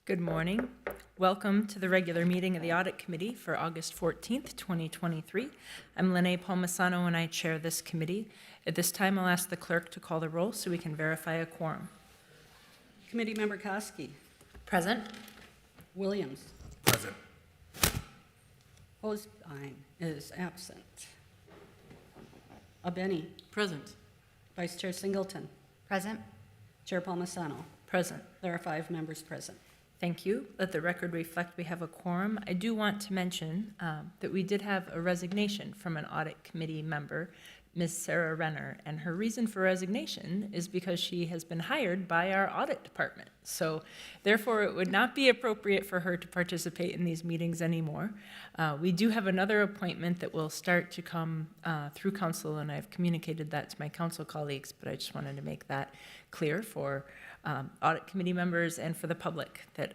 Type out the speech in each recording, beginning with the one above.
Good morning. Welcome to the regular meeting of the Audit Committee for August 14th, 2023. I'm Lene Palmisano and I chair this committee. At this time, I'll ask the clerk to call the roll so we can verify a quorum. Committee Member Koski. Present. Williams. Present. Hosbein is absent. Abeni. Present. Vice Chair Singleton. Present. Chair Palmisano. Present. There are 5 members present. Thank you. Let the record reflect we have a quorum. I do want to mention that we did have a resignation from an audit committee member, Ms. Sarah Renner, and her reason for resignation is because she has been hired by our audit department. So therefore, it would not be appropriate for her to participate in these meetings anymore. We do have another appointment that will start to come through council, and I've communicated that to my council colleagues, but I just wanted to make that clear for audit committee members and for the public that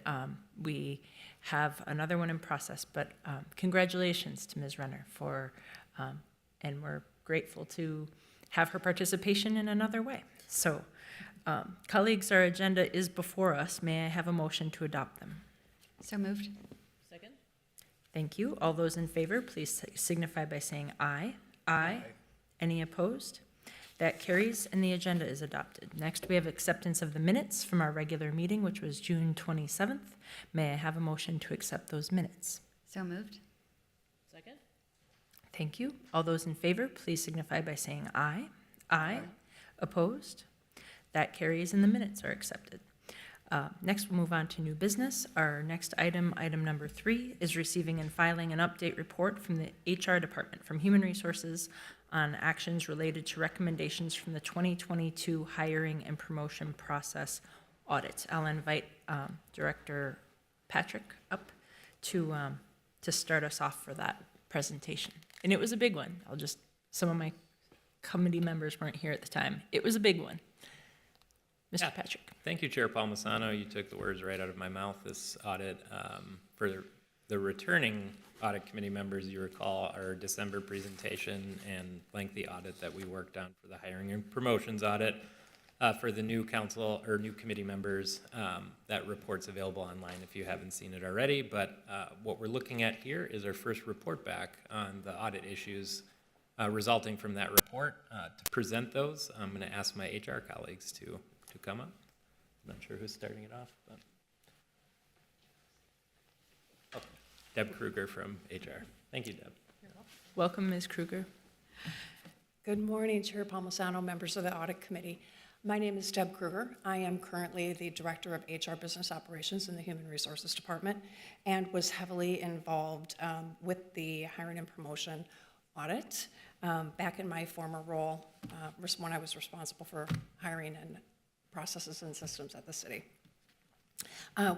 we have another one in process. But congratulations to Ms. Renner for, and we're grateful to have her participation in another way. So, colleagues, our agenda is before us. May I have a motion to adopt them? So moved. Second. Thank you. All those in favor, please signify by saying aye. Aye. Any opposed? That carries and the agenda is adopted. Next, we have acceptance of the minutes from our regular meeting, which was June 27th. May I have a motion to accept those minutes? So moved. Second. Thank you. All those in favor, please signify by saying aye. Aye. Opposed? That carries and the minutes are accepted. Next, we'll move on to new business. Our next item, item number 3, is receiving and filing an update report from the HR Department from Human Resources on actions related to recommendations from the 2022 hiring and promotion process audit. I'll invite Director Patrick up to start us off for that presentation. And it was a big one. Some of my committee members weren't here at the time. It was a big one. Mr. Patrick. Thank you, Chair Palmisano. You took the words right out of my mouth. This audit, for the returning audit committee members, you recall our December presentation and lengthy audit that we worked on for the hiring and promotions audit. For the new council or new committee members, that report's available online if you haven't seen it already. But what we're looking at here is our first report back on the audit issues resulting from that report. To present those, I'm going to ask my HR colleagues to come up. I'm not sure who's starting it off, but Deb Kruger from HR. Thank you, Deb. Welcome, Ms. Kruger. Good morning, Chair Palmisano, members of the Audit Committee. My name is Deb Kruger. I am currently the Director of HR Business Operations in the Human Resources Department and was heavily involved with the hiring and promotion audit back in my former role when I was responsible for hiring and processes and systems at the city.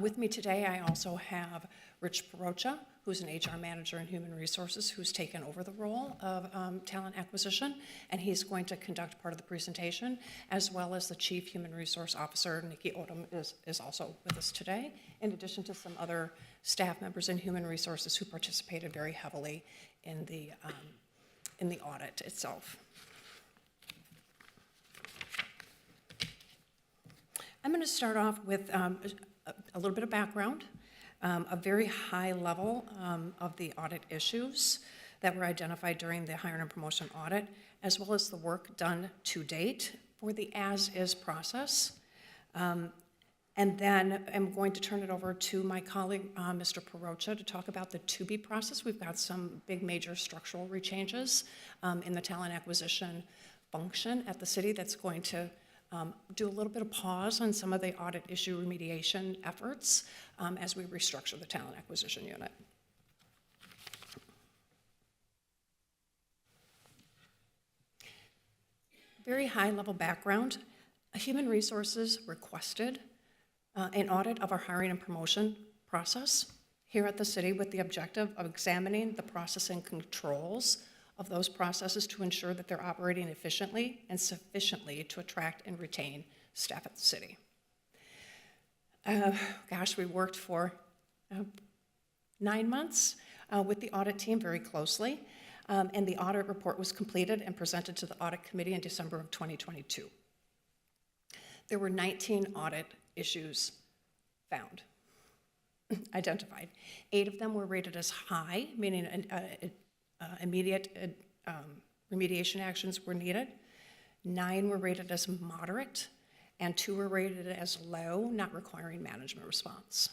With me today, I also have Rich Perocha, who's an HR manager in Human Resources, who's taken over the role of talent acquisition, and he's going to conduct part of the presentation, as well as the Chief Human Resource Officer, Nikki Odom, is also with us today, in addition to some other staff members in Human Resources who participated very heavily in the audit itself. I'm going to start off with a little bit of background, a very high level of the audit issues that were identified during the hiring and promotion audit, as well as the work done to date for the as-is process. And then I'm going to turn it over to my colleague, Mr. Perocha, to talk about the to-be process. We've got some big major structural rechanges in the talent acquisition function at the city that's going to do a little bit of pause on some of the audit issue remediation efforts as we restructure the talent acquisition unit. Very high level background. Human Resources requested an audit of our hiring and promotion process here at the city with the objective of examining the process and controls of those processes to ensure that they're operating efficiently and sufficiently to attract and retain staff at the city. We worked for 9 months with the audit team very closely, and the audit report was completed and presented to the audit committee in December of 2022. There were 19 audit issues found. identified. 8 of them were rated as high, meaning immediate remediation actions were needed. 9 were rated as moderate, and 2 were rated as low, not requiring management response.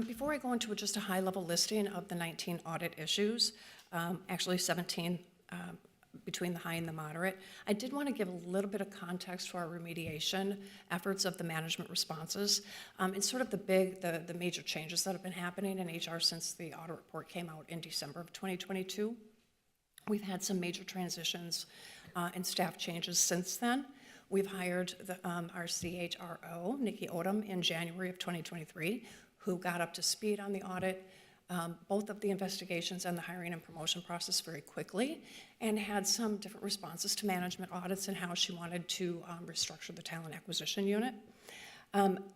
Before I go into just a high-level listing of the 19 audit issues, actually 17 between the high and the moderate, I did want to give a little bit of context for our remediation efforts of the management responses. And sort of the major changes that have been happening in HR since the audit report came out in December of 2022. We've had some major transitions and staff changes since then. We've hired our CHRO, Nikki Odom, in January of 2023, who got up to speed on the audit, both of the investigations and the hiring and promotion process very quickly, and had some different responses to management audits and how she wanted to restructure the talent acquisition unit.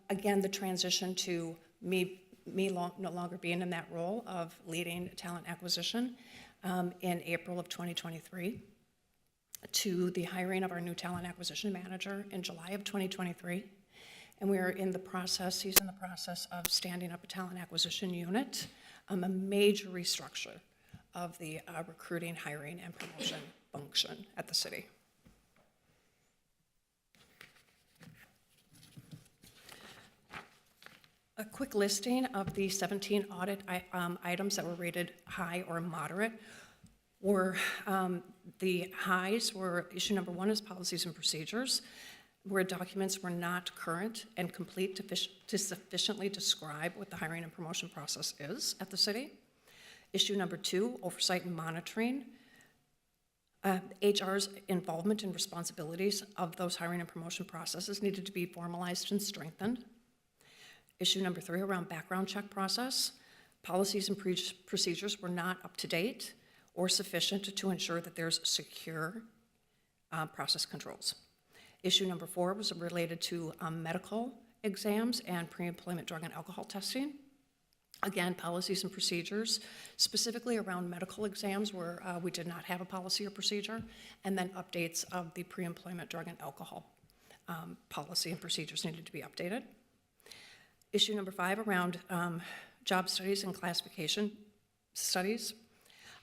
Again, the transition to me no longer being in that role of leading talent acquisition in April of 2023, to the hiring of our new talent acquisition manager in July of 2023. And we are in the process, he's in the process of standing up a talent acquisition unit, a major restructure of the recruiting, hiring, and promotion function at the city. A quick listing of the 17 audit items that were rated high or moderate were, the highs were issue number 1 is policies and procedures, where documents were not current and complete to sufficiently describe what the hiring and promotion process is at the city. Issue number 2, oversight and monitoring. HR's involvement and responsibilities of those hiring and promotion processes needed to be formalized and strengthened. Issue number 3, around background check process. Policies and procedures were not up to date or sufficient to ensure that there's secure process controls. Issue number 4 was related to medical exams and pre-employment drug and alcohol testing. Again, policies and procedures, specifically around medical exams where we did not have a policy or procedure, and then updates of the pre-employment drug and alcohol policy and procedures needed to be updated. Issue number 5 around job studies and classification studies.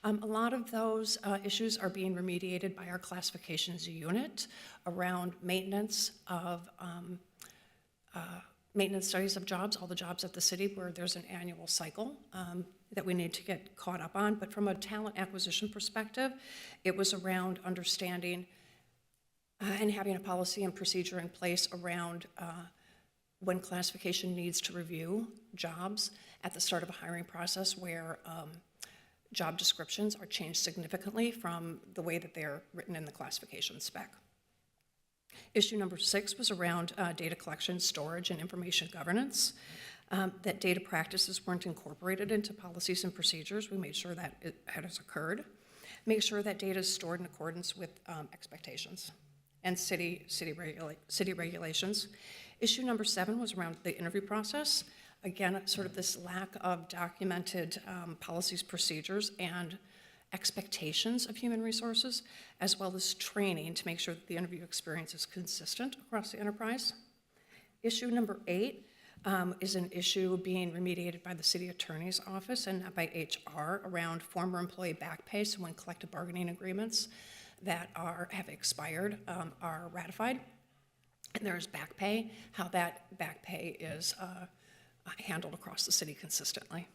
A lot of those issues are being remediated by our classifications unit around maintenance of maintenance studies of jobs, all the jobs at the city where there's an annual cycle that we need to get caught up on. But from a talent acquisition perspective, it was around understanding and having a policy and procedure in place around when classification needs to review jobs at the start of a hiring process where job descriptions are changed significantly from the way that they're written in the classification spec. Issue number 6 was around data collection, storage, and information governance. That data practices weren't incorporated into policies and procedures. We made sure that it has occurred. Make sure that data is stored in accordance with expectations and city regulations. Issue number 7 was around the interview process. Again, sort of this lack of documented policies, procedures, and expectations of human resources, as well as training to make sure that the interview experience is consistent across the enterprise. Issue number 8 is an issue being remediated by the city attorney's office and not by HR around former employee back pay. So when collective bargaining agreements that have expired are ratified, and there is back pay, how that back pay is handled across the city consistently.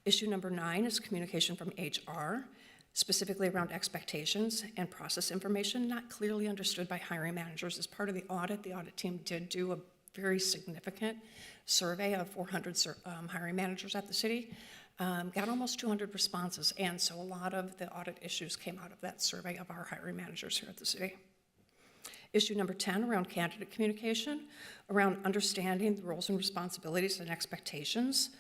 Issue number 9 is communication from HR, specifically around expectations and process information not clearly understood by hiring managers. As part of the audit team did do a very significant survey of 400 hiring managers at the city, got almost 200 responses, and so a lot of the audit issues came out of that survey of our hiring managers here at the city. Issue number 10 around candidate communication, around understanding the roles and responsibilities and expectations,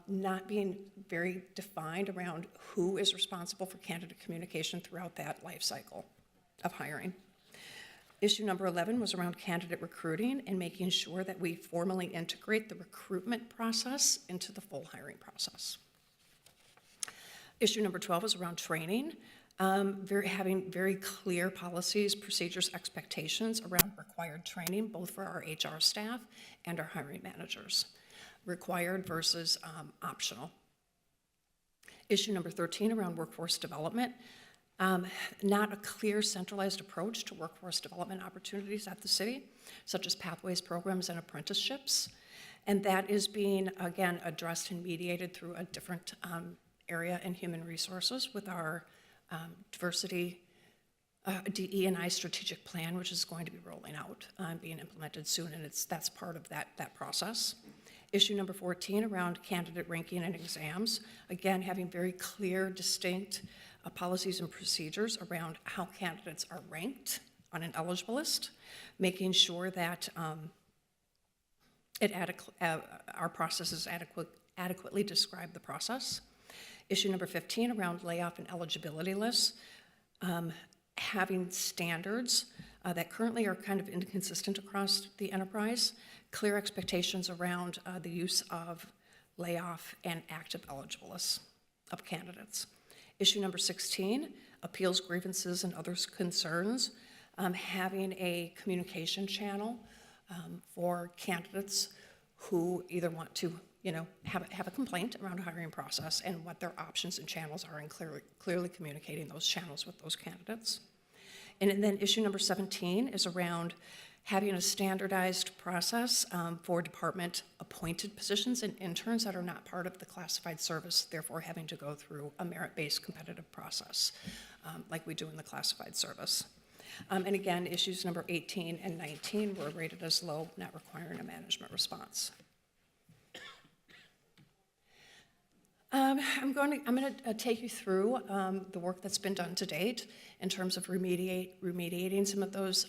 not being very defined around who is responsible for candidate communication throughout that life cycle of hiring. Issue number 11 was around candidate recruiting and making sure that we formally integrate the recruitment process into the full hiring process. Issue number 12 was around training. Having very clear policies, procedures, expectations around required training, both for our HR staff and our hiring managers. Required versus optional. Issue number 13 around workforce development. Not a clear centralized approach to workforce development opportunities at the city, such as pathways, programs, and apprenticeships. And that is being, again, addressed and mediated through a different area in human resources with our diversity DE&I strategic plan, which is going to be rolling out, being implemented soon, and that's part of that process. Issue number 14 around candidate ranking and exams. Again, having very clear, distinct policies and procedures around how candidates are ranked on an eligible list, making sure that our processes adequately describe the process. Issue number 15 around layoff and eligibility lists. Having standards that currently are kind of inconsistent across the enterprise, clear expectations around the use of layoff and active eligible lists of candidates. Issue number 16, appeals, grievances, and other concerns. Having a communication channel for candidates who either want to have a complaint around a hiring process and what their options and channels are, and clearly communicating those channels with those candidates. And then issue number 17 is around having a standardized process for department appointed positions and interns that are not part of the classified service, therefore having to go through a merit-based competitive process like we do in the classified service. And again, issues number 18 and 19 were rated as low, not requiring a management response. I'm going to take you through the work that's been done to date in terms of remediating some of those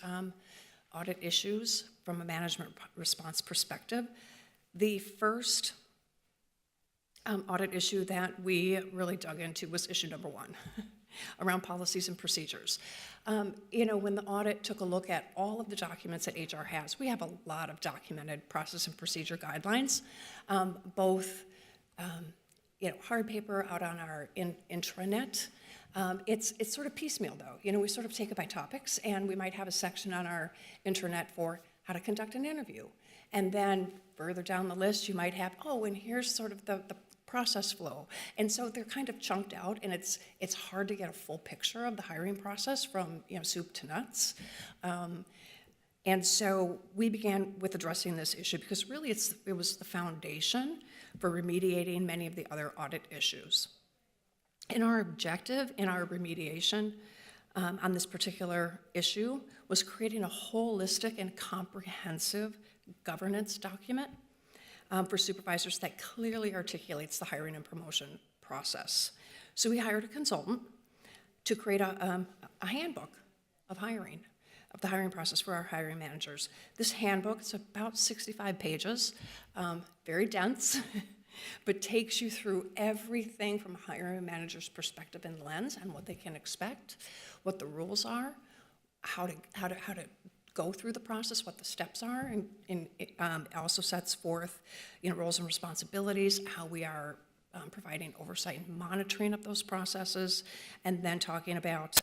audit issues from a management response perspective. The first audit issue that we really dug into was issue number 1 around policies and procedures. When the audit took a look at all of the documents that HR has, we have a lot of documented process and procedure guidelines, both hard paper out on our intranet. It's sort of piecemeal though. We sort of take it by topics, and we might have a section on our intranet for how to conduct an interview. And then further down the list, you might have, and here's sort of the process flow. And so they're kind of chunked out, and it's hard to get a full picture of the hiring process from soup to nuts. And so we began with addressing this issue because really it was the foundation for remediating many of the other audit issues. And our objective in our remediation on this particular issue was creating a holistic and comprehensive governance document for supervisors that clearly articulates the hiring and promotion process. So we hired a consultant to create a handbook of the hiring process for our hiring managers. This handbook is about 65 pages, very dense, but takes you through everything from a hiring manager's perspective and lens and what they can expect, what the rules are, how to go through the process, what the steps are, and it also sets forth roles and responsibilities, how we are providing oversight and monitoring of those processes, and then talking about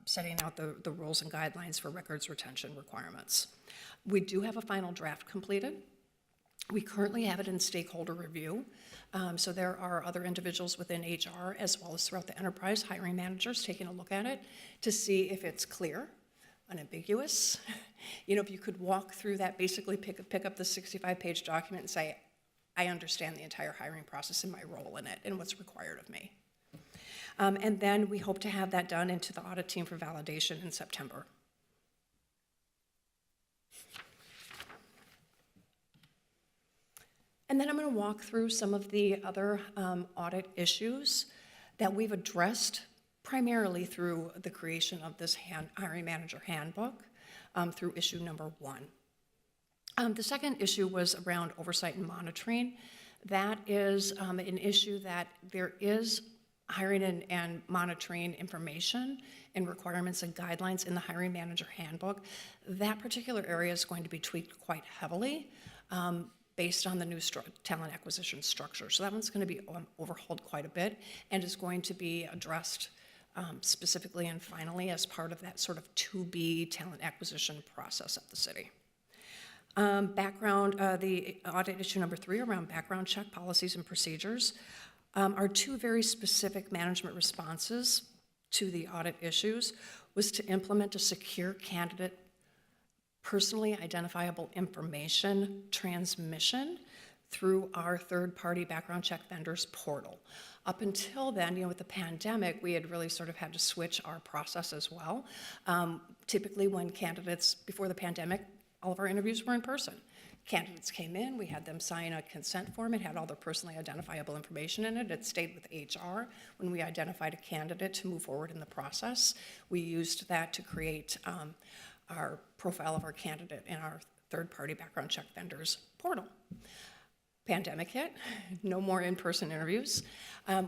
setting out the rules and guidelines for records retention requirements. We do have a final draft completed. We currently have it in stakeholder review. So there are other individuals within HR as well as throughout the enterprise, hiring managers, taking a look at it to see if it's clear, unambiguous. If you could walk through that, basically pick up the 65-page document and say, I understand the entire hiring process and my role in it and what's required of me. And then we hope to have that done into the audit team for validation in September. And then I'm going to walk through some of the other audit issues that we've addressed primarily through the creation of this hiring manager handbook through issue number 1. The second issue was around oversight and monitoring. That is an issue that there is hiring and monitoring information and requirements and guidelines in the hiring manager handbook. That particular area is going to be tweaked quite heavily based on the new talent acquisition structure. So that one's going to be overhauled quite a bit and is going to be addressed specifically and finally as part of that sort of to-be talent acquisition process at the city. The audit issue number 3 around background check policies and procedures are 2 very specific management responses to the audit issues, was to implement a secure candidate personally identifiable information transmission through our third-party background check vendors portal. Up until then, with the pandemic, we had really sort of had to switch our process as well. Typically when candidates, before the pandemic, all of our interviews were in person. Candidates came in, we had them sign a consent form, it had all their personally identifiable information in it. It stayed with HR. When we identified a candidate to move forward in the process, we used that to create our profile of our candidate in our third-party background check vendors portal. Pandemic hit, no more in-person interviews.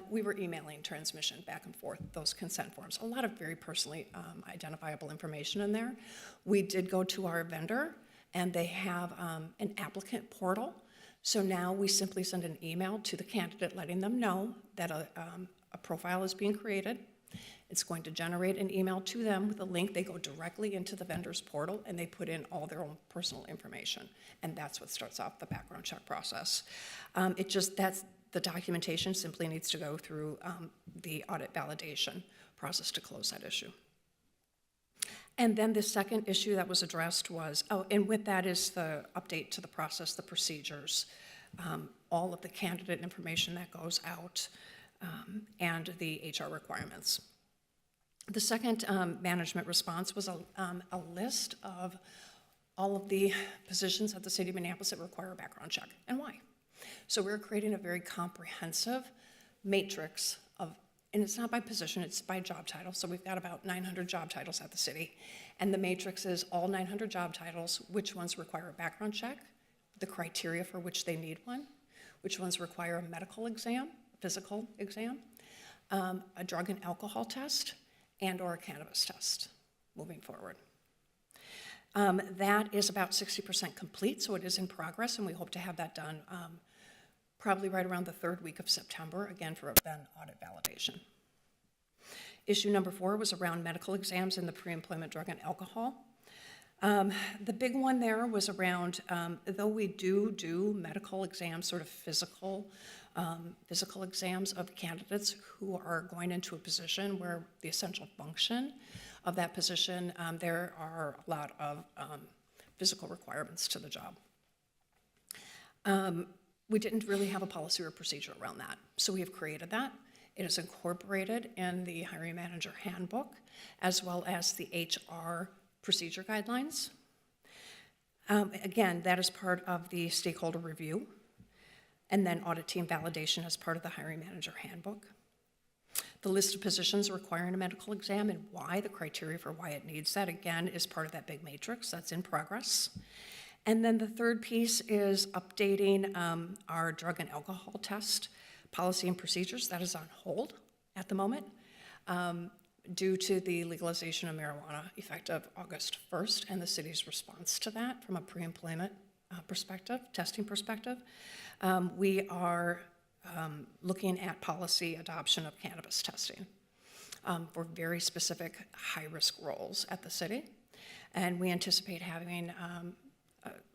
We were emailing transmission back and forth, those consent forms. A lot of very personally identifiable information in there. We did go to our vendor, and they have an applicant portal. So now we simply send an email to the candidate letting them know that a profile is being created. It's going to generate an email to them with a link. They go directly into the vendor's portal and they put in all their own personal information. And that's what starts off the background check process. That's the documentation simply needs to go through the audit validation process to close that issue. And then the second issue that was addressed was, and with that is the update to the process, the procedures, all of the candidate information that goes out, and the HR requirements. The second management response was a list of all of the positions at the City of Minneapolis that require a background check and why. So we're creating a very comprehensive matrix of, and it's not by position, it's by job title. So we've got about 900 job titles at the city. And the matrix is all 900 job titles, which ones require a background check, the criteria for which they need one, which ones require a medical exam, physical exam, a drug and alcohol test, and or a cannabis test moving forward. That is about 60% complete, so it is in progress, and we hope to have that done probably right around the 3rd week of September, again for then audit validation. Issue number 4 was around medical exams in the pre-employment drug and alcohol. The big one there was around, though we do medical exams, sort of physical exams of candidates who are going into a position where the essential function of that position, there are a lot of physical requirements to the job. We didn't really have a policy or procedure around that, so we have created that. It is incorporated in the hiring manager handbook, as well as the HR procedure guidelines. Again, that is part of the stakeholder review, and then audit team validation as part of the hiring manager handbook. The list of positions requiring a medical exam and why, the criteria for why it needs that, again, is part of that big matrix that's in progress. And then the third piece is updating our drug and alcohol test policy and procedures. That is on hold at the moment due to the legalization of marijuana effective August 1st and the city's response to that from a pre-employment perspective, testing perspective. We are looking at policy adoption of cannabis testing for very specific high-risk roles at the city. And we anticipate having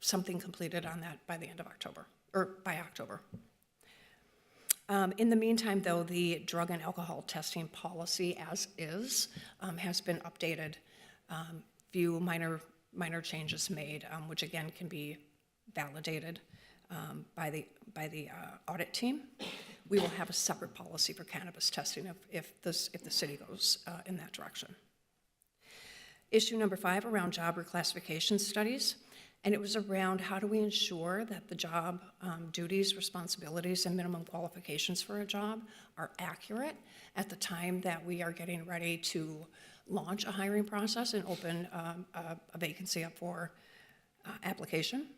something completed on that by the end of October, or by October. In the meantime, though, the drug and alcohol testing policy as is has been updated. Few minor changes made, which again can be validated by the audit team. We will have a separate policy for cannabis testing if the city goes in that direction. Issue number 5 around job reclassification studies. And it was around how do we ensure that the job duties, responsibilities, and minimum qualifications for a job are accurate at the time that we are getting ready to launch a hiring process and open a vacancy up for application.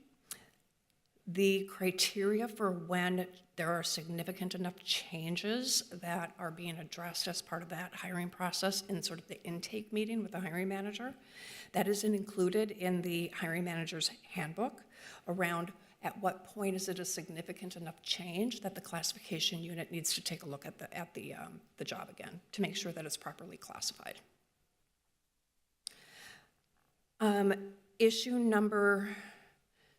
The criteria for when there are significant enough changes that are being addressed as part of that hiring process in sort of the intake meeting with the hiring manager, that isn't included in the hiring manager's handbook around At what point is it a significant enough change that the classification unit needs to take a look at the job again to make sure that it's properly classified? Issue number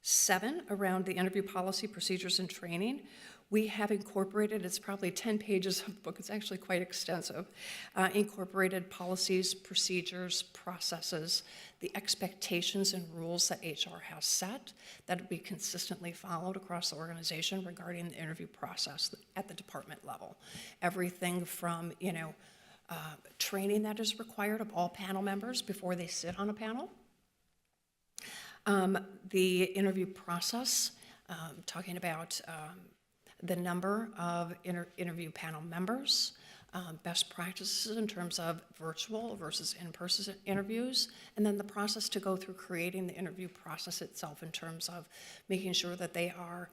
7, around the interview policy, procedures, and training. We have incorporated, it's probably 10 pages of the book, it's actually quite extensive, incorporated policies, procedures, processes, the expectations and rules that HR has set that will be consistently followed across the organization regarding the interview process at the department level. Everything from, training that is required of all panel members before they sit on a panel. The interview process, talking about the number of interview panel members, best practices in terms of virtual versus in-person interviews, and then the process to go through creating the interview process itself in terms of making sure that they are,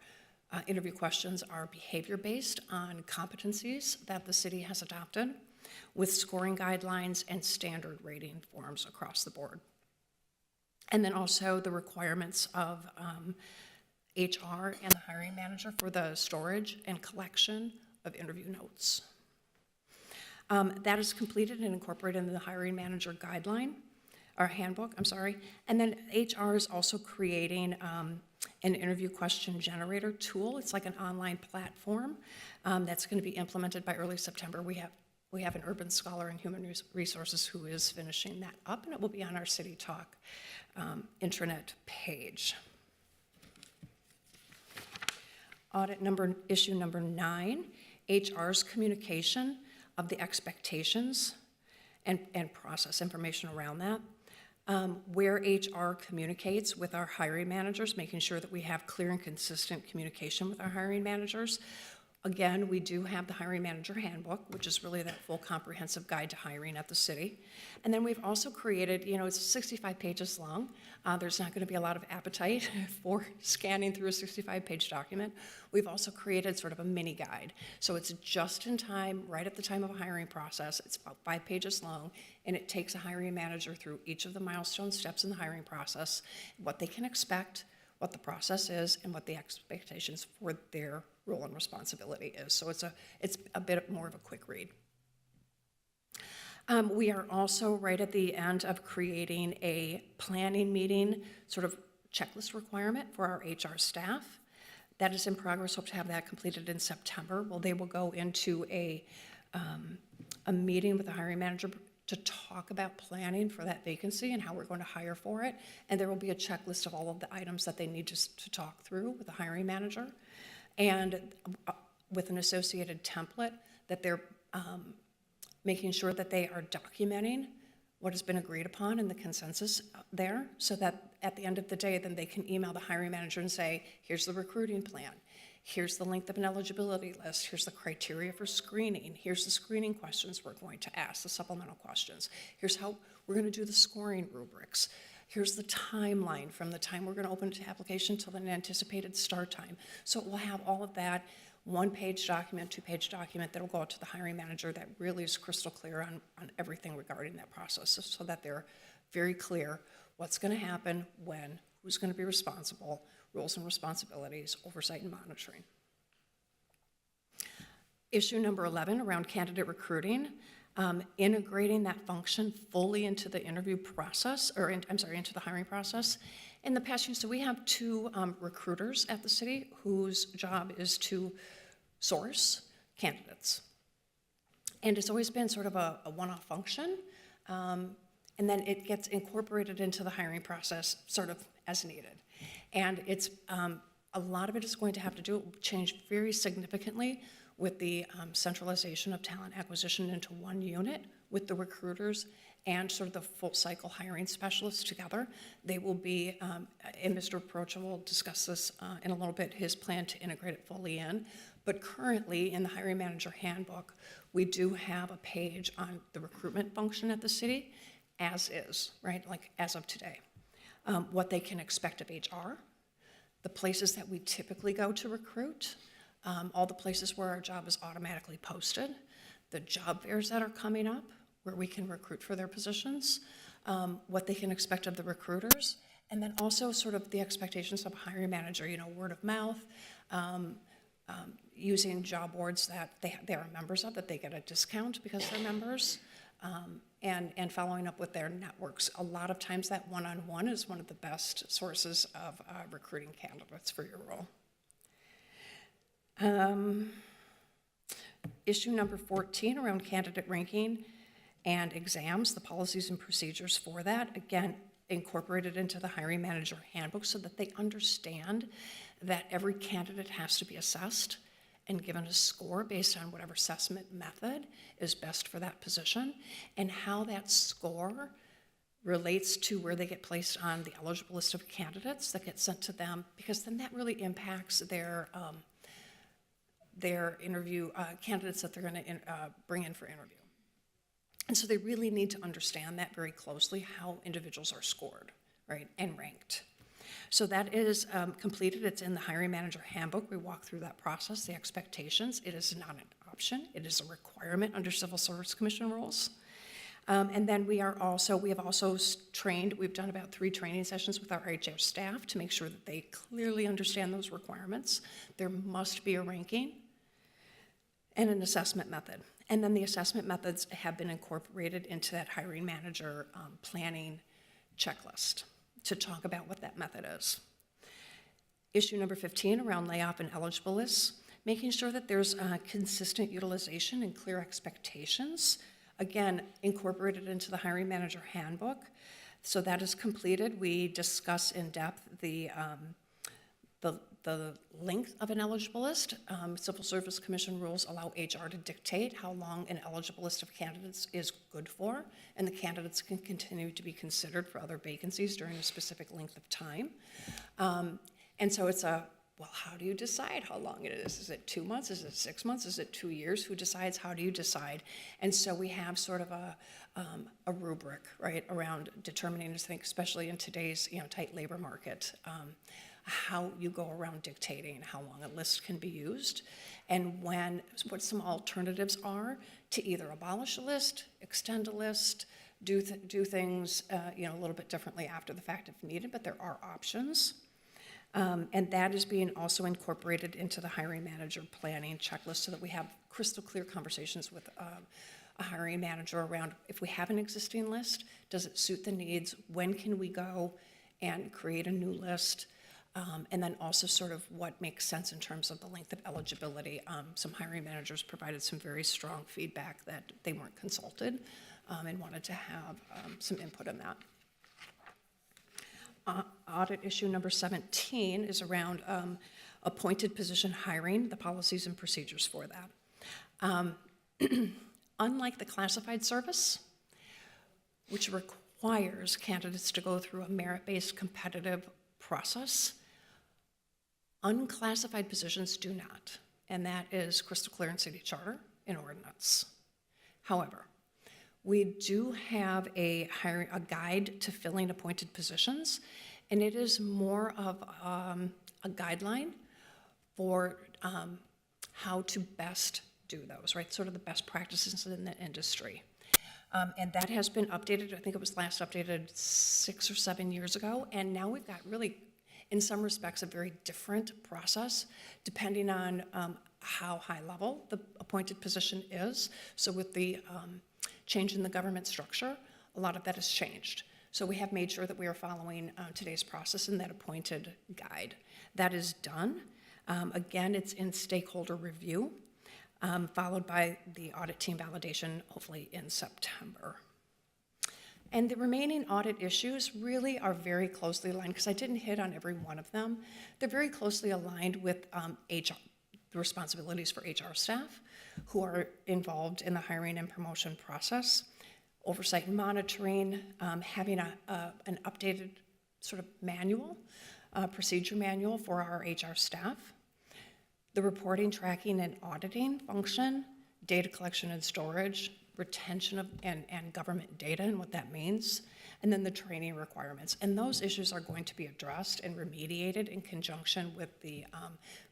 interview questions are behavior-based on competencies that the city has adopted, with scoring guidelines and standard rating forms across the board. And then also the requirements of HR and the hiring manager for the storage and collection of interview notes. That is completed and incorporated in the hiring manager guideline, or handbook, I'm sorry. And then HR is also creating an interview question generator tool. It's like an online platform that's going to be implemented by early September. We have an urban scholar in human resources who is finishing that up, and it will be on our City Talk intranet page. Issue number 9, HR's communication of the expectations and process information around that. Where HR communicates with our hiring managers, making sure that we have clear and consistent communication with our hiring managers. Again, we do have the hiring manager handbook, which is really that full comprehensive guide to hiring at the city. And then we've also created, it's 65 pages long. There's not going to be a lot of appetite for scanning through a 65-page document. We've also created sort of a mini guide. So it's just in time, right at the time of a hiring process. It's about 5 pages long, and it takes a hiring manager through each of the milestone steps in the hiring process, what they can expect, what the process is, and what the expectations for their role and responsibility is. So it's a bit more of a quick read. We are also right at the end of creating a planning meeting sort of checklist requirement for our HR staff. That is in progress. Hope to have that completed in September. Well, they will go into a meeting with the hiring manager to talk about planning for that vacancy and how we're going to hire for it. And there will be a checklist of all of the items that they need to talk through with the hiring manager. And with an associated template that they're making sure that they are documenting what has been agreed upon in the consensus there, so that at the end of the day, then they can email the hiring manager and say, here's the recruiting plan. Here's the length of an eligibility list. Here's the criteria for screening. Here's the screening questions we're going to ask, the supplemental questions. Here's how we're going to do the scoring rubrics. Here's the timeline from the time we're going to open the application till an anticipated start time. So it will have all of that, 1-page document, 2-page document that will go out to the hiring manager that really is crystal clear on everything regarding that process, so that they're very clear what's going to happen, when, who's going to be responsible, roles and responsibilities, oversight and monitoring. Issue number 11, around candidate recruiting, integrating that function fully into the interview process, into the hiring process. In the past, so we have 2 recruiters at the city whose job is to source candidates. And it's always been sort of a one-off function, and then it gets incorporated into the hiring process sort of as needed. And it's a lot of it is going to have to change very significantly with the centralization of talent acquisition into one unit with the recruiters and sort of the full cycle hiring specialists together. They will be, and Mr. Procha will discuss this in a little bit, his plan to integrate it fully in. But currently in the hiring manager handbook, we do have a page on the recruitment function at the city as is, right? Like as of today. What they can expect of HR, the places that we typically go to recruit, all the places where our job is automatically posted, the job fairs that are coming up where we can recruit for their positions, what they can expect of the recruiters, And then also sort of the expectations of a hiring manager, word of mouth, using job boards that they are members of, that they get a discount because they're members, and following up with their networks. A lot of times that one-on-one is one of the best sources of recruiting candidates for your role. Issue number 14 around candidate ranking and exams, the policies and procedures for that, again, incorporated into the hiring manager handbook so that they understand that every candidate has to be assessed and given a score based on whatever assessment method is best for that position, and how that score relates to where they get placed on the eligible list of candidates that get sent to them, because then that really impacts their interview candidates that they're going to bring in for interview. And so they really need to understand that very closely, how individuals are scored, right, and ranked. So that is completed. It's in the hiring manager handbook. We walk through that process, the expectations. It is not an option. It is a requirement under Civil Service Commission rules. And then we have also trained, we've done about 3 training sessions with our HR staff to make sure that they clearly understand those requirements. There must be a ranking and an assessment method. And then the assessment methods have been incorporated into that hiring manager planning checklist to talk about what that method is. Issue number 15 around layoff and eligible lists, making sure that there's consistent utilization and clear expectations, again, incorporated into the hiring manager handbook. So that is completed. We discuss in depth the length of an eligible list. Civil Service Commission rules allow HR to dictate how long an eligible list of candidates is good for, and the candidates can continue to be considered for other vacancies during a specific length of time. And so it's how do you decide how long it is? Is it 2 months? Is it 6 months? Is it 2 years? Who decides? How do you decide? And so we have sort of a rubric, right, around determining, I think, especially in today's tight labor market, how you go around dictating how long a list can be used, and what some alternatives are to either abolish a list, extend a list, do things a little bit differently after the fact if needed, but there are options. And that is being also incorporated into the hiring manager planning checklist so that we have crystal clear conversations with a hiring manager around, if we have an existing list, does it suit the needs? When can we go and create a new list? And then also sort of what makes sense in terms of the length of eligibility. Some hiring managers provided some very strong feedback that they weren't consulted and wanted to have some input on that. Audit issue number 17 is around appointed position hiring, the policies and procedures for that. Unlike the classified service, which requires candidates to go through a merit-based competitive process, unclassified positions do not, and that is crystal clear in city charter and ordinance. However, we do have a guide to filling appointed positions, and it is more of a guideline for how to best do those, right? Sort of the best practices in the industry. And that has been updated. I think it was last updated 6 or 7 years ago, and now we've got really, in some respects, a very different process depending on how high level the appointed position is. So with the change in the government structure, a lot of that has changed. So we have made sure that we are following today's process in that appointed guide. That is done. Again, it's in stakeholder review, followed by the audit team validation, hopefully in September. And the remaining audit issues really are very closely aligned, because I didn't hit on every one of them. They're very closely aligned with HR, the responsibilities for HR staff who are involved in the hiring and promotion process, oversight and monitoring, having an updated sort of manual, procedure manual for our HR staff, the reporting, tracking, and auditing function, data collection and storage, retention of and government data and what that means, and then the training requirements. And those issues are going to be addressed and remediated in conjunction with the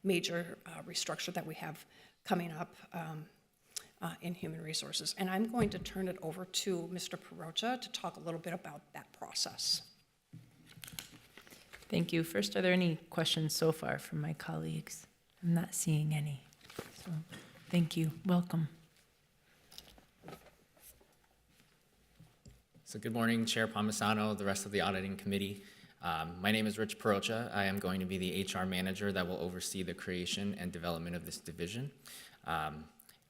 major restructure that we have coming up in human resources. And I'm going to turn it over to Mr. Perocha to talk a little bit about that process. Thank you. First, are there any questions so far from my colleagues? I'm not seeing any. So, thank you. Welcome. So good morning, Chair Palmisano, the rest of the auditing committee. My name is Rich Perocha. I am going to be the HR manager that will oversee the creation and development of this division.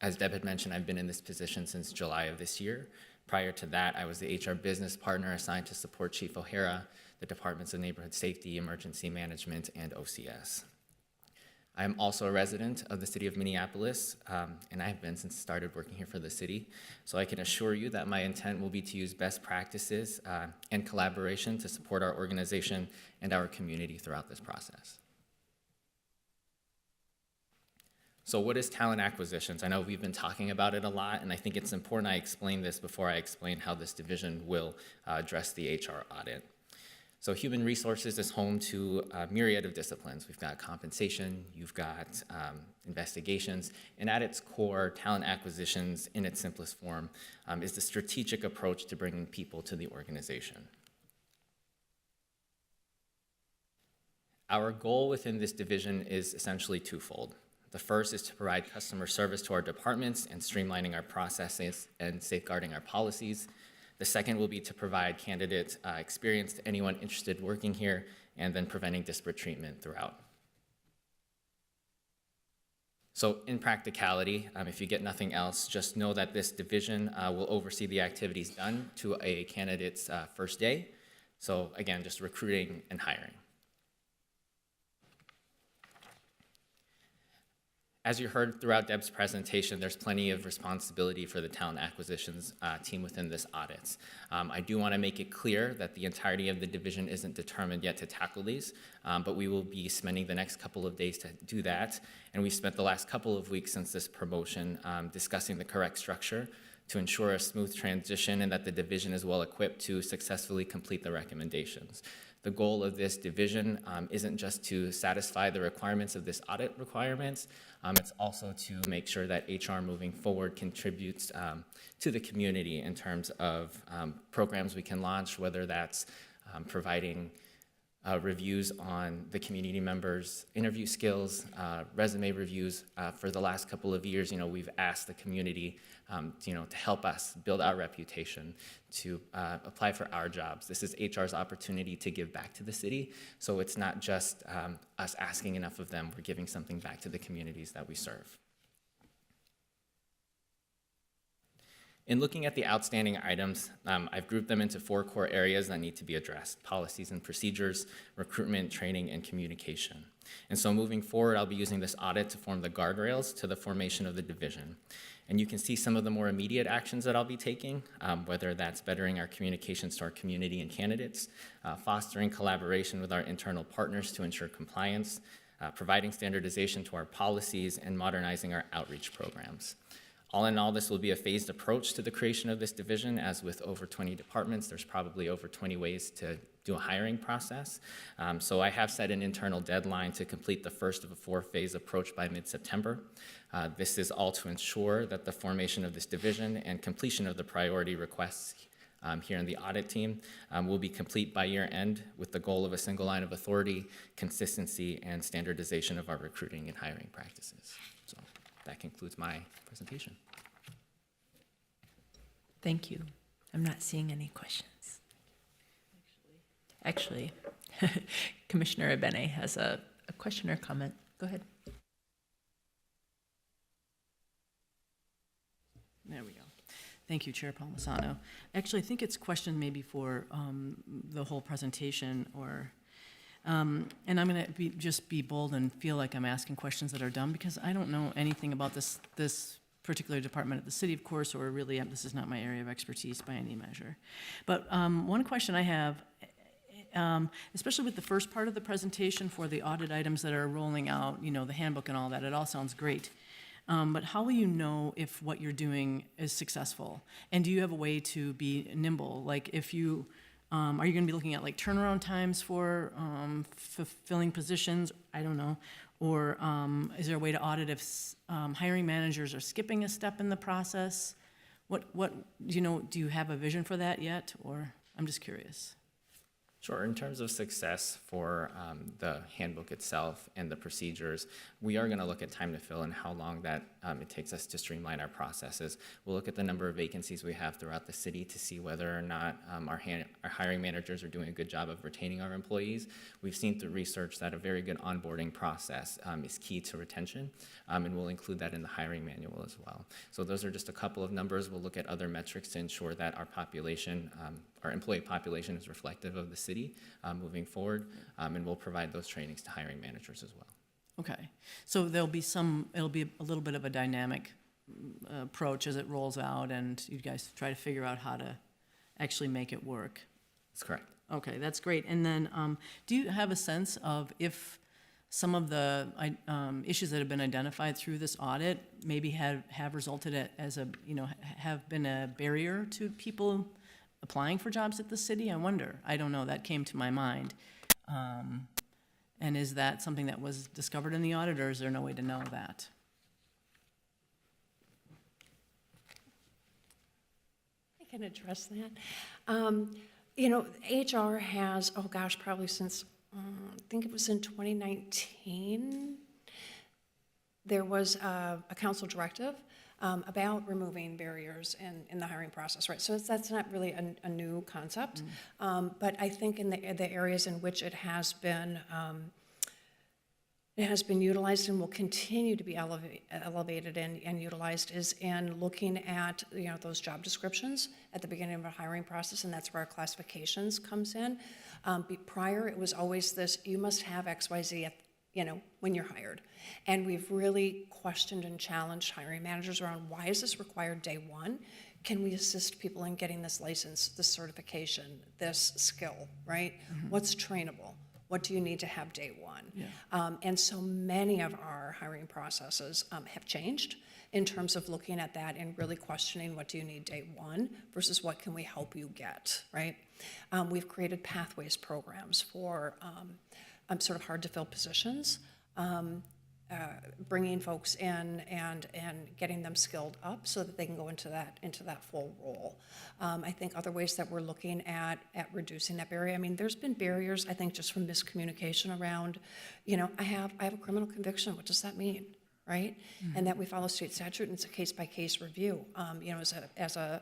As Deb had mentioned, I've been in this position since July of this year. Prior to that, I was the HR business partner assigned to support Chief O'Hara, the Departments of Neighborhood Safety, Emergency Management, and OCS. I am also a resident of the city of Minneapolis, and I have been since I started working here for the city. So I can assure you that my intent will be to use best practices and collaboration to support our organization and our community throughout this process. So what is talent acquisitions? I know we've been talking about it a lot, and I think it's important I explain this before I explain how this division will address the HR audit. So human resources is home to a myriad of disciplines. We've got compensation, you've got investigations, and at its core, talent acquisitions in its simplest form is the strategic approach to bringing people to the organization. Our goal within this division is essentially twofold. The first is to provide customer service to our departments and streamlining our processes and safeguarding our policies. The second will be to provide candidate experience to anyone interested working here and then preventing disparate treatment throughout. So in practicality, if you get nothing else, just know that this division will oversee the activities done to a candidate's first day. So again, just recruiting and hiring. As you heard throughout Deb's presentation, there's plenty of responsibility for the talent acquisitions team within this audit. I do want to make it clear that the entirety of the division isn't determined yet to tackle these, but we will be spending the next couple of days to do that. And we spent the last couple of weeks since this promotion discussing the correct structure to ensure a smooth transition and that the division is well equipped to successfully complete the recommendations. The goal of this division isn't just to satisfy the requirements of this audit requirements, it's also to make sure that HR moving forward contributes to the community in terms of programs we can launch, whether that's providing reviews on the community members' interview skills, resume reviews. For the last couple of years, we've asked the community to help us build our reputation, to apply for our jobs. This is HR's opportunity to give back to the city, so it's not just us asking enough of them, we're giving something back to the communities that we serve. In looking at the outstanding items, I've grouped them into 4 core areas that need to be addressed: policies and procedures, recruitment, training, and communication. And so moving forward, I'll be using this audit to form the guardrails to the formation of the division. And you can see some of the more immediate actions that I'll be taking, whether that's bettering our communications to our community and candidates, fostering collaboration with our internal partners to ensure compliance, providing standardization to our policies, and modernizing our outreach programs. All in all, this will be a phased approach to the creation of this division. As with over 20 departments, there's probably over 20 ways to do a hiring process. So I have set an internal deadline to complete the first of a 4-phase approach by mid-September. This is all to ensure that the formation of this division and completion of the priority requests here in the audit team will be complete by year end, with the goal of a single line of authority, consistency, and standardization of our recruiting and hiring practices. So that concludes my presentation. Thank you. I'm not seeing any questions. Actually, Commissioner Abene has a question or comment. Go ahead. There we go. Thank you, Chair Palmisano. Actually, I think it's question maybe for the whole presentation, or, and I'm going to just be bold and feel like I'm asking questions that are dumb, because I don't know anything about this particular department at the city, of course, or really, this is not my area of expertise by any measure. But one question I have, especially with the first part of the presentation for the audit items that are rolling out, the handbook and all that, it all sounds great. But how will you know if what you're doing is successful? And do you have a way to be nimble? Like if you, are you going to be looking at like turnaround times for fulfilling positions? I don't know. Or is there a way to audit if hiring managers are skipping a step in the process? What do you have a vision for that yet? Or I'm just curious. Sure. In terms of success for the handbook itself and the procedures, we are going to look at time to fill and how long that it takes us to streamline our processes. We'll look at the number of vacancies we have throughout the city to see whether or not our hiring managers are doing a good job of retaining our employees. We've seen through research that a very good onboarding process is key to retention, and we'll include that in the hiring manual as well. So those are just a couple of numbers. We'll look at other metrics to ensure that our population, our employee population is reflective of the city moving forward, and we'll provide those trainings to hiring managers as well. Okay, so it'll be a little bit of a dynamic approach as it rolls out, and you guys try to figure out how to actually make it work. That's correct. Okay, that's great. And then, do you have a sense of if some of the issues that have been identified through this audit maybe have resulted have been a barrier to people applying for jobs at the city? I wonder. I don't know. That came to my mind. And is that something that was discovered in the audit, or is there no way to know that? I can address that. HR has, oh gosh, probably since, I think it was in 2019, there was a council directive about removing barriers in the hiring process, right? So that's not really a new concept, but I think in the areas in which it has been utilized and will continue to be elevated and utilized is in looking at those job descriptions at the beginning of a hiring process, and that's where our classifications comes in. Prior, it was always this: you must have X, Y, Z when you're hired. And we've really questioned and challenged hiring managers around, why is this required day one? Can we assist people in getting this license, this certification, this skill, right? Mm-hmm. What's trainable? What do you need to have day one? Yeah. And so many of our hiring processes have changed in terms of looking at that and really questioning, what do you need day one versus what can we help you get, right? We've created pathways programs for sort of hard to fill positions, bringing folks in and getting them skilled up so that they can go into that full role. I think other ways that we're looking at reducing that barrier. I mean, there's been barriers, I think, just from miscommunication around, I have a criminal conviction. What does that mean, right? Mm-hmm. And that we follow state statute, and it's a case-by-case review. As a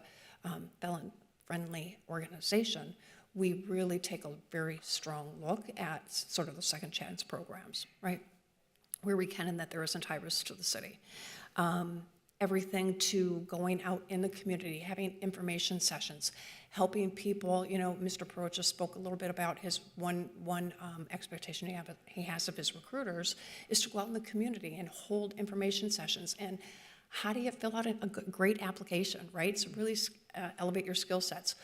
felon-friendly organization, we really take a very strong look at sort of the second chance programs, right? Where we can, and that there isn't high risk to the city. Everything to going out in the community, having information sessions, helping people. Mr. Peroa just spoke a little bit about his one expectation he has of his recruiters is to go out in the community and hold information sessions. And how do you fill out a great application, right? So really elevate your skill sets.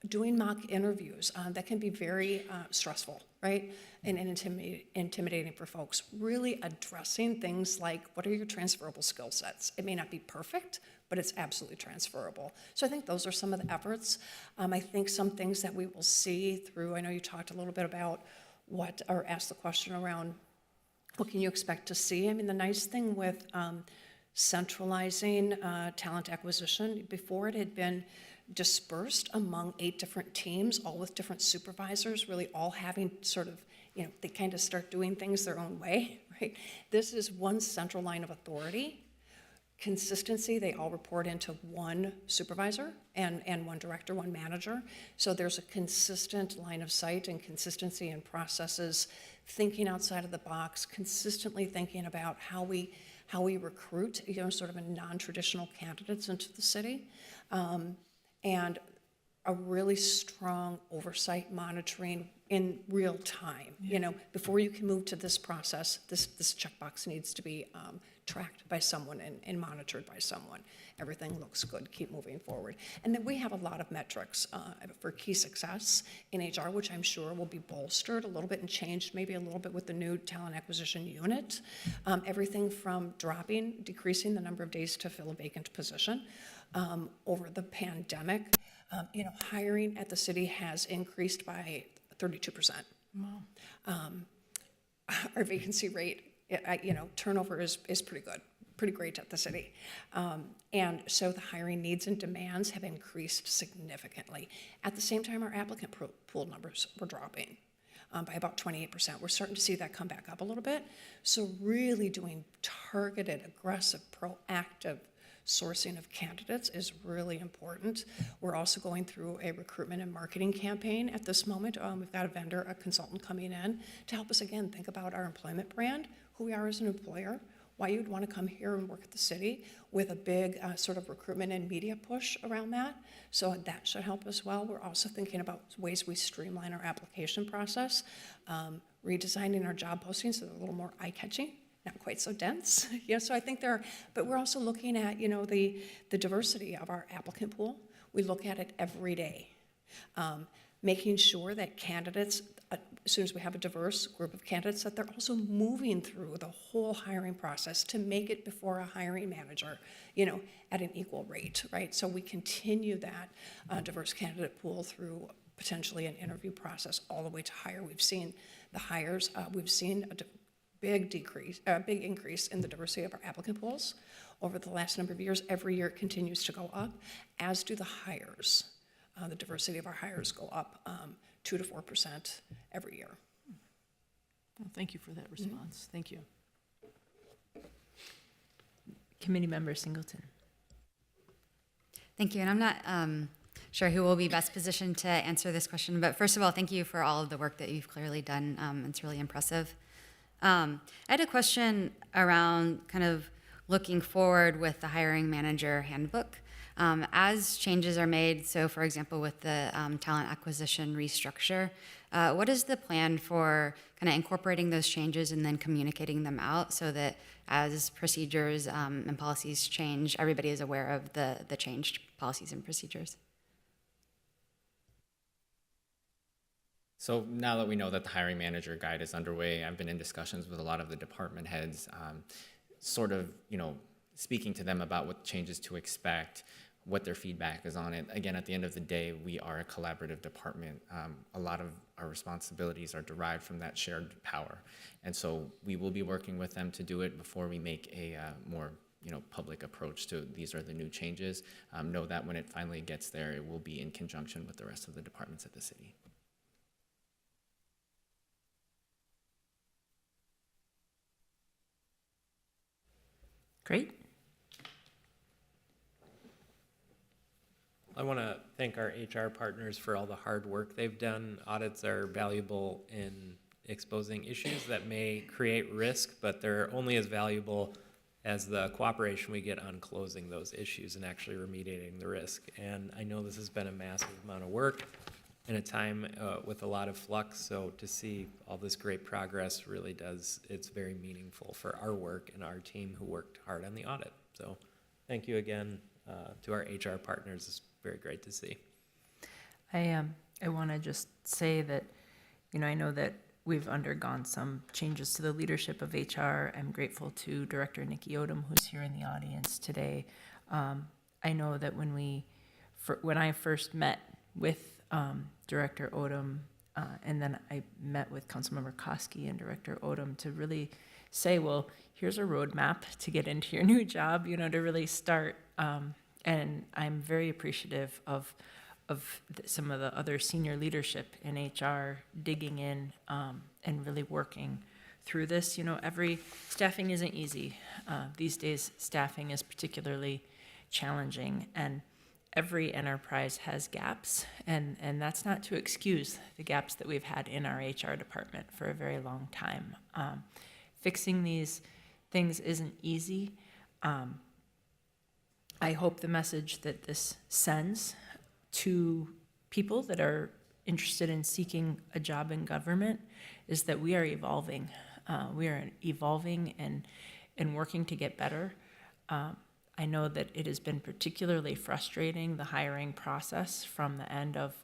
Doing mock interviews, that can be very stressful, right? And intimidating for folks. Really addressing things like, what are your transferable skill sets? It may not be perfect, but it's absolutely transferable. So I think those are some of the efforts. I think some things that we will see through, I know you talked a little bit about or asked the question around, what can you expect to see? I mean, the nice thing with centralizing talent acquisition, before it had been dispersed among 8 different teams, all with different supervisors, really all having sort of, they kind of start doing things their own way, right? This is one central line of authority. Consistency, they all report into one supervisor and one director, one manager. So there's a consistent line of sight and consistency in processes, thinking outside of the box, consistently thinking about how we recruit, sort of a non-traditional candidates into the city. And a really strong oversight monitoring in real time. Yeah. Before you can move to this process, this checkbox needs to be tracked by someone and monitored by someone. Everything looks good, keep moving forward. And then we have a lot of metrics for key success in HR, which I'm sure will be bolstered a little bit and changed maybe a little bit with the new talent acquisition unit. Everything from decreasing the number of days to fill a vacant position. Over the pandemic, hiring at the city has increased by 32%. Wow. Our vacancy rate, turnover is pretty good, pretty great at the city. And so the hiring needs and demands have increased significantly. At the same time, our applicant pool numbers were dropping by about 28%. We're starting to see that come back up a little bit. So really doing targeted, aggressive, proactive sourcing of candidates is really important. We're also going through a recruitment and marketing campaign at this moment. We've got a vendor, a consultant coming in to help us, again, think about our employment brand, who we are as an employer, why you'd want to come here and work at the city, with a big sort of recruitment and media push around that. So that should help as well. We're also thinking about ways we streamline our application process, redesigning our job postings so they're a little more eye-catching, not quite so dense. So I think but we're also looking at, the diversity of our applicant pool. We look at it every day, making sure that candidates, as soon as we have a diverse group of candidates, that they're also moving through the whole hiring process to make it before a hiring manager, at an equal rate, right? So we continue that diverse candidate pool through potentially an interview process all the way to hire. We've seen the hires, we've seen a big increase in the diversity of our applicant pools over the last number of years. Every year it continues to go up, as do the hires. The diversity of our hires go up 2 to 4% every year. Well, thank you for that response. Thank you. Committee Member Singleton. Thank you. And I'm not sure who will be best positioned to answer this question, but first of all, thank you for all of the work that you've clearly done. It's really impressive. I had a question around kind of looking forward with the hiring manager handbook. As changes are made, so for example, with the talent acquisition restructure, what is the plan for kind of incorporating those changes and then communicating them out so that as procedures and policies change, everybody is aware of the changed policies and procedures? So now that we know that the hiring manager guide is underway, I've been in discussions with a lot of the department heads, sort of, speaking to them about what changes to expect, what their feedback is on it. Again, at the end of the day, we are a collaborative department. A lot of our responsibilities are derived from that shared power. And so we will be working with them to do it before we make a more public approach to these are the new changes. Know that when it finally gets there, it will be in conjunction with the rest of the departments at the city. Great. I want to thank our HR partners for all the hard work they've done. Audits are valuable in exposing issues that may create risk, but they're only as valuable as the cooperation we get on closing those issues and actually remediating the risk. And I know this has been a massive amount of work in a time with a lot of flux, so to see all this great progress really it's very meaningful for our work and our team who worked hard on the audit. So thank you again to our HR partners. It's very great to see. I want to just say that, I know that we've undergone some changes to the leadership of HR. I'm grateful to Director Nikki Odom, who's here in the audience today. I know that when I first met with Director Odom, and then I met with Councilmember Koski and Director Odom to really say, well, here's a roadmap to get into your new job, to really start. And I'm very appreciative of some of the other senior leadership in HR digging in and really working through this. Staffing isn't easy. These days, staffing is particularly challenging, and every enterprise has gaps, and that's not to excuse the gaps that we've had in our HR department for a very long time. Fixing these things isn't easy. I hope the message that this sends to people that are interested in seeking a job in government is that we are evolving. We are evolving and working to get better. I know that it has been particularly frustrating, the hiring process from the end of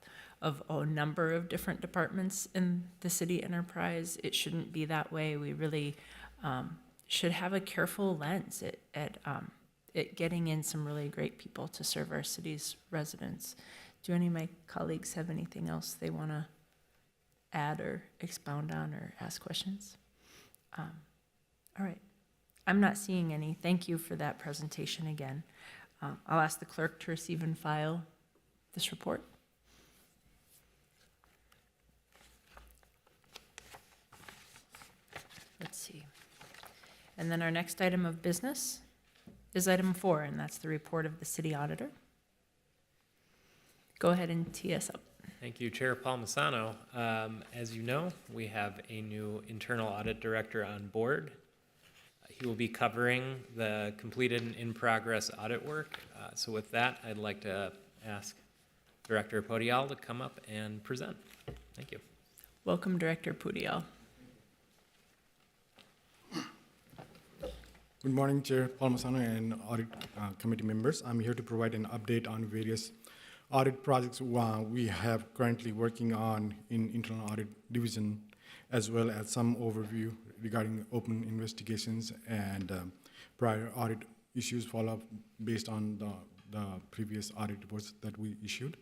a number of different departments in the city enterprise. It shouldn't be that way. We really should have a careful lens at getting in some really great people to serve our city's residents. Do any of my colleagues have anything else they want to add or expound on or ask questions? All right. I'm not seeing any. Thank you for that presentation again. I'll ask the clerk to receive and file this report. Let's see. And then our next item of business is item 4, and that's the report of the city auditor. Go ahead and tee us up. Thank you, Chair Palmisano. As you know, we have a new internal audit director on board. He will be covering the completed and in-progress audit work. So with that, I'd like to ask Director Podial to come up and present. Thank you. Welcome, Director Pudial. Good morning, Chair Palmisano and Audit Committee members. I'm here to provide an update on various audit projects we have currently working on in Internal Audit Division, as well as some overview regarding open investigations and prior audit issues follow-up based on the previous audit reports that we issued.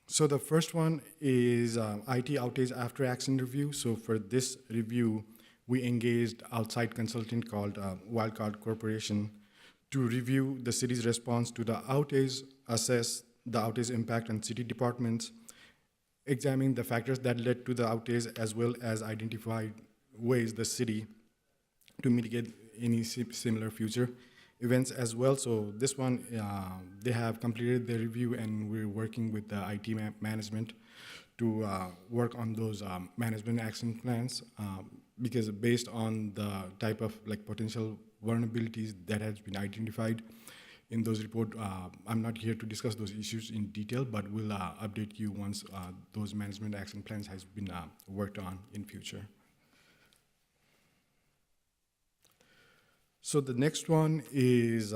So the first one is IT outage after action review. So for this review, we engaged outside consultant called Wildcard Corporation to review the city's response to the outage, assess the outage impact on city departments, examine the factors that led to the outage, as well as identify ways the city to mitigate any similar future events as well. So this one, they have completed the review, and we're working with the IT management to work on those management action plans, because based on the type of potential vulnerabilities that has been identified in those reports, I'm not here to discuss those issues in detail, but we'll update you once those management action plans has been worked on in future. So the next one is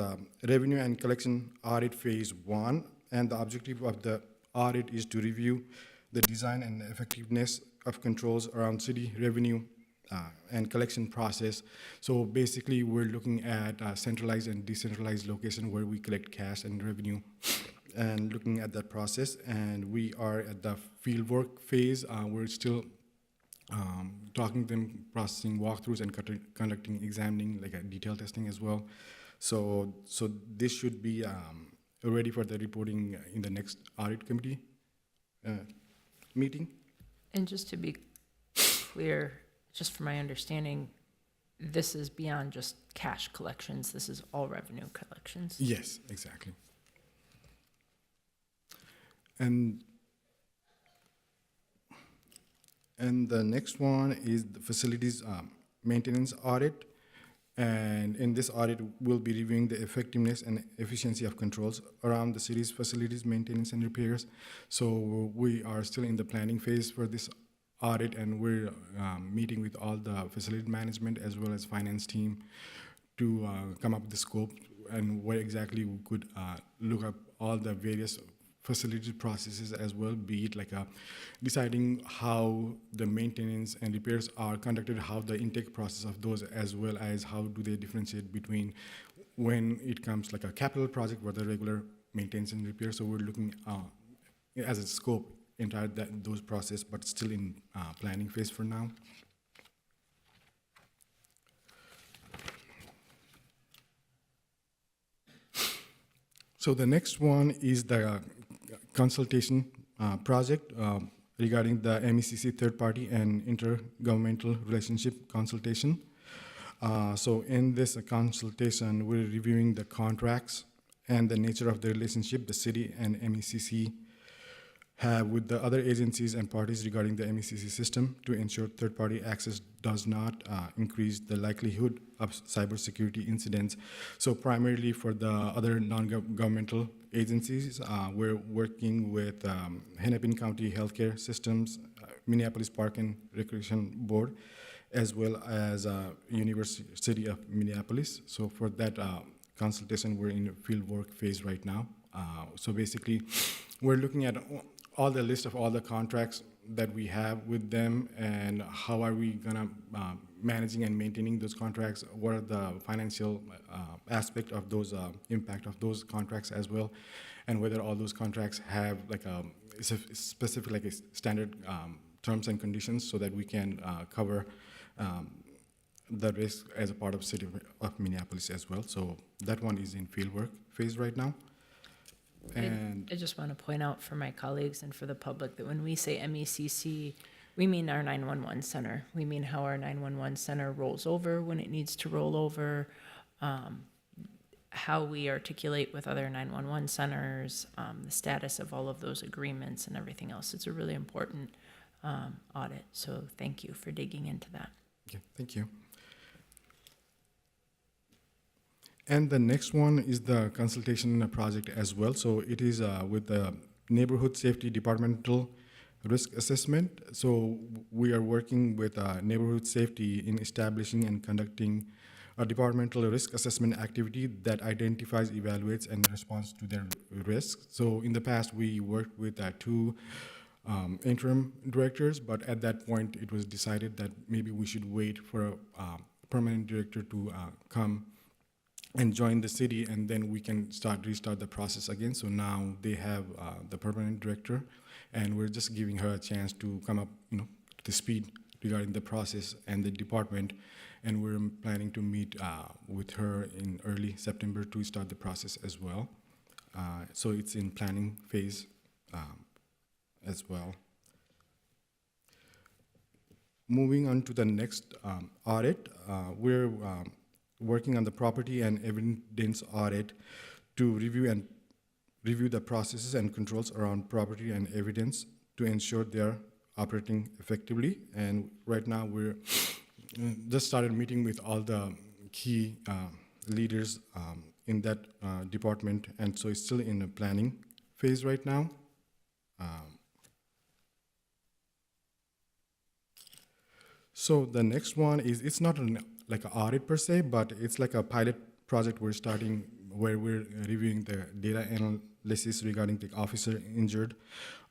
revenue and collection audit phase 1, and the objective of the audit is to review the design and effectiveness of controls around city revenue and collection process. So basically, we're looking at centralized and decentralized location where we collect cash and revenue, and looking at that process. And we are at the field work phase. We're still talking to them, processing walkthroughs, and conducting examining, detail testing as well. So this should be ready for the reporting in the next audit committee meeting. And just to be clear, just from my understanding, this is beyond just cash collections. This is all revenue collections. Yes, exactly. And the next one is the facilities maintenance audit. And in this audit, we'll be reviewing the effectiveness and efficiency of controls around the city's facilities maintenance and repairs. So we are still in the planning phase for this audit, and we're meeting with all the facility management as well as finance team to come up with the scope and where exactly we could look up all the various facility processes as well, be it deciding how the maintenance and repairs are conducted, how the intake process of those, as well as how do they differentiate between when it comes a capital project or the regular maintenance and repair. So we're looking as a scope entire those process, but still in planning phase for now. So the next one is the consultation project regarding the MECC third-party and intergovernmental relationship consultation. So in this consultation, we're reviewing the contracts and the nature of the relationship the city and MECC have with the other agencies and parties regarding the MECC system to ensure third-party access does not increase the likelihood of cybersecurity incidents. So primarily for the other non-governmental agencies, we're working with Hennepin County Healthcare Systems, Minneapolis Park and Recreation Board, as well as University of Minneapolis. So for that consultation, we're in field work phase right now. So basically, we're looking at all the list of all the contracts that we have with them, and how are we gonna managing and maintaining those contracts, what are the financial aspect of those, impact of those contracts as well, and whether all those contracts have a specific, a standard terms and conditions so that we can cover the risk as a part of city of Minneapolis as well. So that one is in fieldwork phase right now. And I just want to point out for my colleagues and for the public that when we say MECC, we mean our 911 center. We mean how our 911 center rolls over when it needs to roll over, how we articulate with other 911 centers, the status of all of those agreements and everything else. It's a really important audit, so thank you for digging into that. okay, thank you. And the next one is the consultation project as well. So it is with the Neighborhood Safety Departmental Risk Assessment. So we are working with Neighborhood Safety in establishing and conducting a departmental risk assessment activity that identifies, evaluates, and responds to their risks. So in the past, we worked with two interim directors, but at that point, it was decided that maybe we should wait for a permanent director to come and join the city, and then we can restart the process again. So now they have the permanent director, and we're just giving her a chance to come up, to speed regarding the process and the department. And we're planning to meet with her in early September to start the process as well. So it's in planning phase as well. Moving on to the next audit, we're working on the property and evidence audit to review the processes and controls around property and evidence to ensure they're operating effectively. And right now we're just started meeting with all the key leaders in that department, and so it's still in the planning phase right now. So the next one is, it's not like an audit per se, but it's like a pilot project we're starting where we're reviewing the data analysis regarding the officer injured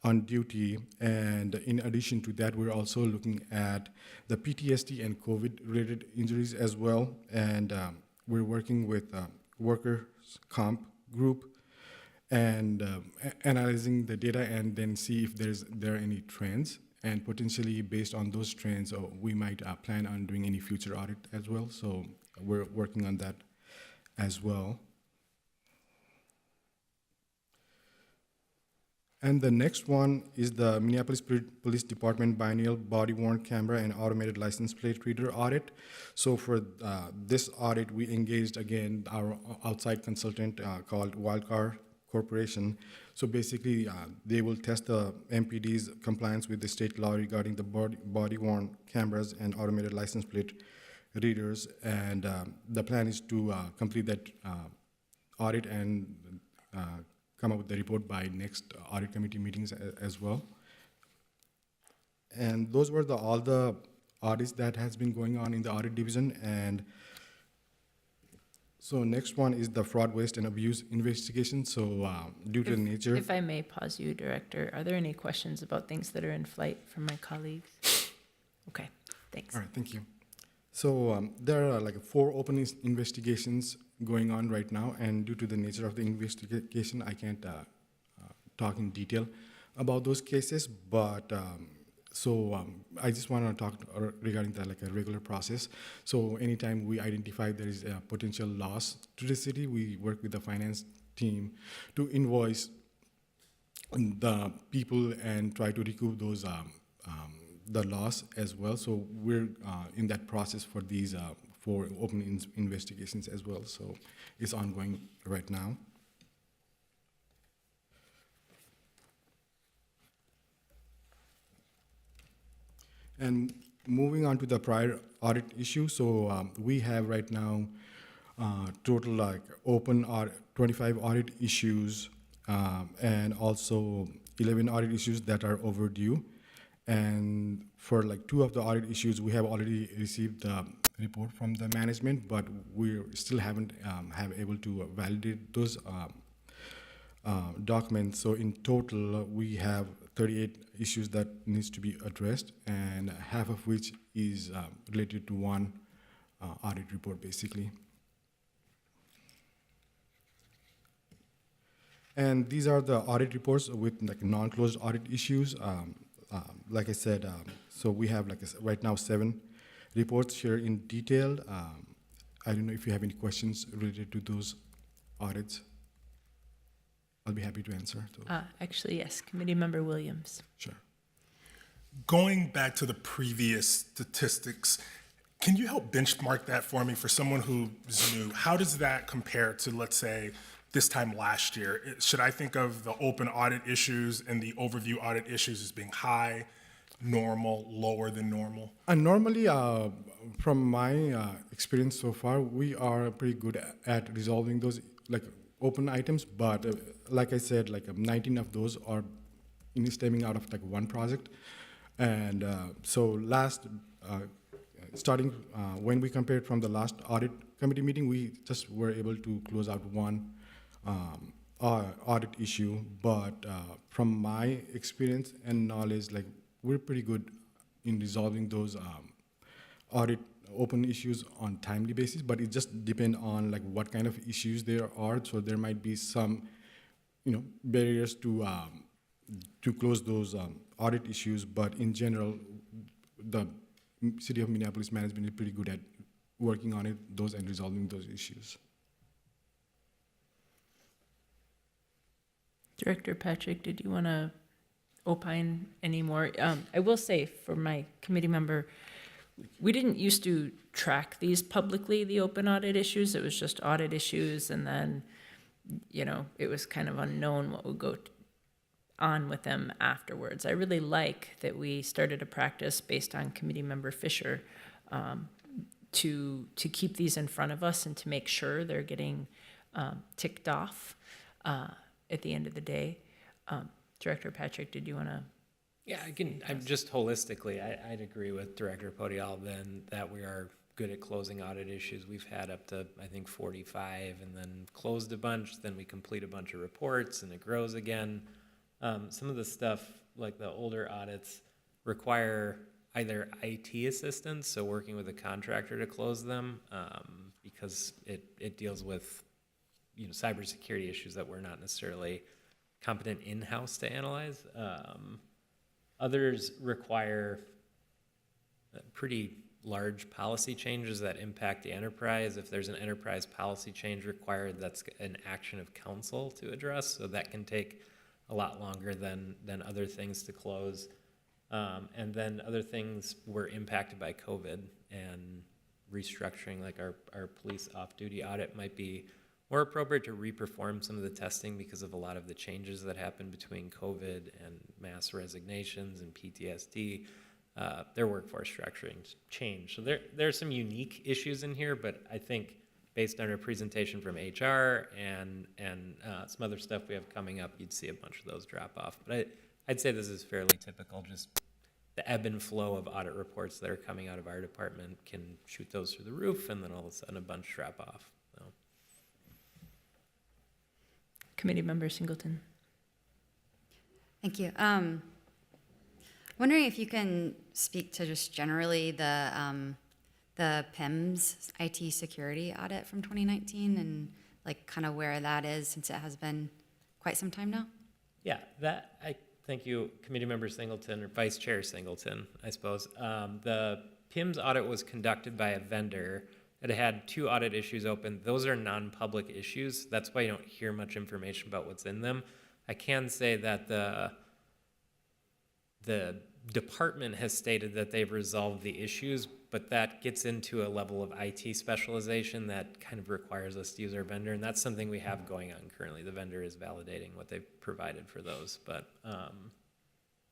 on duty. And in addition to that, we're also looking at the PTSD and COVID-related injuries as well. And we're working with workers' comp group and analyzing the data and then see if there are any trends. And potentially based on those trends, we might plan on doing any future audit as well. So we're working on that as well. And the next one is the Minneapolis Police Department biennial body-worn camera and automated license plate reader audit. So for this audit, we engaged again our outside consultant called Wildcard Corporation. So basically, they will test the MPD's compliance with the state law regarding the body-worn cameras and automated license plate readers. And the plan is to complete that audit and come up with the report by next audit committee meetings as well. And those were all the audits that has been going on in the audit division. And so next one is the fraud, waste, and abuse investigation. So due to the nature. If I may pause you, Director, are there any questions about things that are in flight from my colleagues? Okay, thanks. All right, thank you. So there are like 4 open investigations going on right now, and due to the nature of the investigation, I can't talk in detail about those cases, but I just want to talk regarding that, like a regular process. So anytime we identify there is a potential loss to the city, we work with the finance team to invoice the people and try to recoup those the loss as well. So we're in that process for these 4 open investigations as well. So it's ongoing right now. And moving on to the prior audit issue, so we have right now total like open 25 audit issues and also 11 audit issues that are overdue. And for like 2 of the audit issues, we have already received the report from the management, but we still haven't have able to validate those documents. So in total, we have 38 issues that needs to be addressed, and half of which is related to one audit report, basically. And these are the audit reports with like non-closed audit issues. Like I said, so we have right now 7 reports here in detail. I don't know if you have any questions related to those audits. I'll be happy to answer those. Actually, yes, Committee Member Williams. Sure. Going back to the previous statistics, can you help benchmark that for me for someone who's new? How does that compare to, let's say, this time last year? Should I think of the open audit issues and the overview audit issues as being high, normal, lower than normal? And normally, from my experience so far, we are pretty good at resolving those like open items. But like I said, like 19 of those are stemming out of like one project. And so starting when we compared from the last audit committee meeting, we just were able to close out one audit issue. But from my experience and knowledge, like we're pretty good in resolving those audit open issues on timely basis. But it just depends on like what kind of issues there are. So there might be some, barriers to close those audit issues. But in general, the City of Minneapolis management is pretty good at working on those and resolving those issues. Director Patrick, did you want to opine any more? I will say for my committee member, we didn't used to track these publicly, the open audit issues. It was just audit issues, and then, it was kind of unknown what would go on with them afterwards. I really like that we started a practice based on Committee Member Fisher to keep these in front of us and to make sure they're getting ticked off at the end of the day. Director Patrick, did you want to? Yeah, I'm just holistically, I'd agree with Director Podial then that we are good at closing audit issues. We've had up to, I think, 45 and then closed a bunch, then we complete a bunch of reports and it grows again. Some of the stuff, like the older audits, require either IT assistance, so working with a contractor to close them, because it deals with cybersecurity issues that we're not necessarily competent in-house to analyze. Others require pretty large policy changes that impact the enterprise. If there's an enterprise policy change required, that's an action of council to address, so that can take a lot longer than other things to close. And then other things were impacted by COVID and restructuring, like our police off-duty audit might be more appropriate to reperform some of the testing because of a lot of the changes that happened between COVID and mass resignations and PTSD. Their workforce structuring changed. So there's some unique issues in here, but I think based on our presentation from HR and some other stuff we have coming up, you'd see a bunch of those drop off. But I'd say this is fairly typical, just the ebb and flow of audit reports that are coming out of our department can shoot those through the roof, and then all of a sudden a bunch drop off. So. Committee Member Singleton. Thank you. Wondering if you can speak to just generally the PIMS IT security audit from 2019 and like kind of where that is since it has been quite some time now? Yeah, I thank you, Committee Member Singleton, or Vice Chair Singleton, I suppose. The PIMS audit was conducted by a vendor that had 2 audit issues open. Those are non-public issues. That's why you don't hear much information about what's in them. I can say that the department has stated that they've resolved the issues, but that gets into a level of IT specialization that kind of requires us to use our vendor, and that's something we have going on currently. The vendor is validating what they've provided for those, but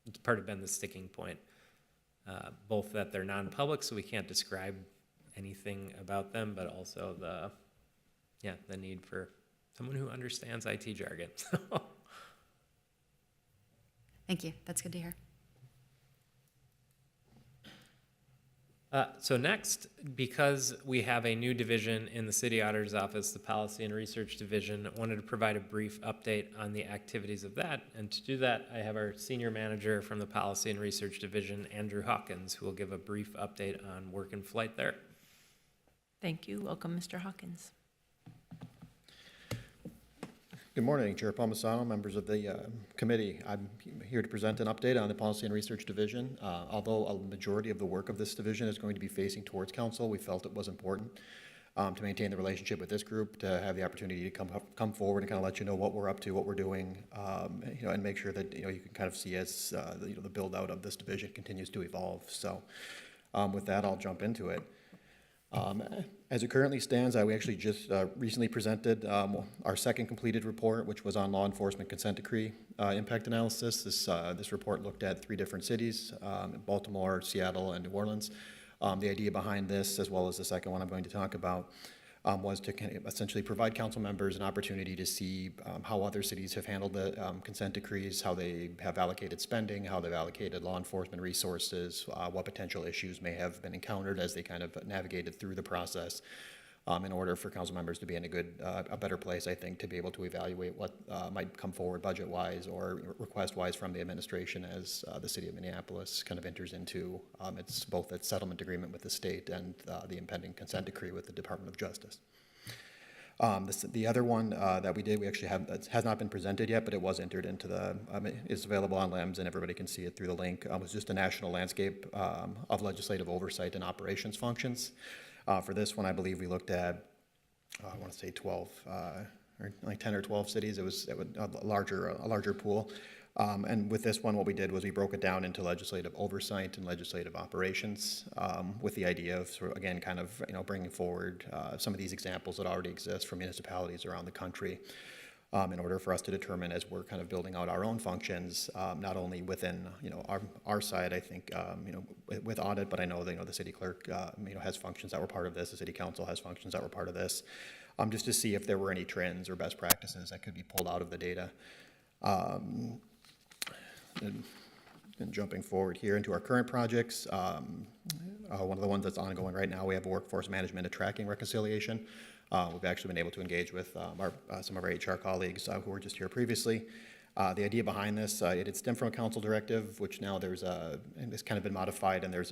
it's part of been the sticking point, both that they're non-public, so we can't describe anything about them, but also the need for someone who understands IT jargon. Thank you. That's good to hear. So next, because we have a new division in the City Auditor's Office, the Policy and Research Division, I wanted to provide a brief update on the activities of that. And to do that, I have our Senior Manager from the Policy and Research Division, Andrew Hawkins, who will give a brief update on work in flight there. Thank you. Welcome, Mr. Hawkins. Good morning, Chair Palmisano, members of the committee. I'm here to present an update on the Policy and Research Division. Although a majority of the work of this division is going to be facing towards council, we felt it was important to maintain the relationship with this group, to have the opportunity to come forward and kind of let you know what we're up to, what we're doing, and make sure that you can kind of see as the build out of this division continues to evolve. So, with that, I'll jump into it. As it currently stands, we actually just recently presented our second completed report, which was on law enforcement consent decree impact analysis. This report looked at 3 different cities, Baltimore, Seattle, and New Orleans. The idea behind this, as well as the second one I'm going to talk about, was to essentially provide council members an opportunity to see how other cities have handled the consent decrees, how they have allocated spending, how they've allocated law enforcement resources, what potential issues may have been encountered as they kind of navigated through the process, in order for council members to be in a better place, I think, to be able to evaluate what might come forward budget-wise or request-wise from the administration as the city of Minneapolis kind of enters into both its settlement agreement with the state and the impending consent decree with the Department of Justice. The other one that we did, we actually has not been presented yet, but it was entered into it's available on LEMS and everybody can see it through the link. It was just a national landscape of legislative oversight and operations functions. For this one, I believe we looked at, I want to say 12, or like 10 or 12 cities. It was a larger pool. And with this one, what we did was we broke it down into legislative oversight and legislative operations, with the idea of sort of, again, kind of, bringing forward some of these examples that already exist from municipalities around the country, in order for us to determine, as we're kind of building out our own functions, not only within our side, I think, with audit, but I know that the city clerk has functions that were part of this. The city council has functions that were part of this, just to see if there were any trends or best practices that could be pulled out of the data. And jumping forward here into our current projects, one of the ones that's ongoing right now, we have a workforce management and tracking reconciliation. We've actually been able to engage with some of our HR colleagues who were just here previously. The idea behind this, it had stemmed from a council directive, which now and it's kind of been modified, and there's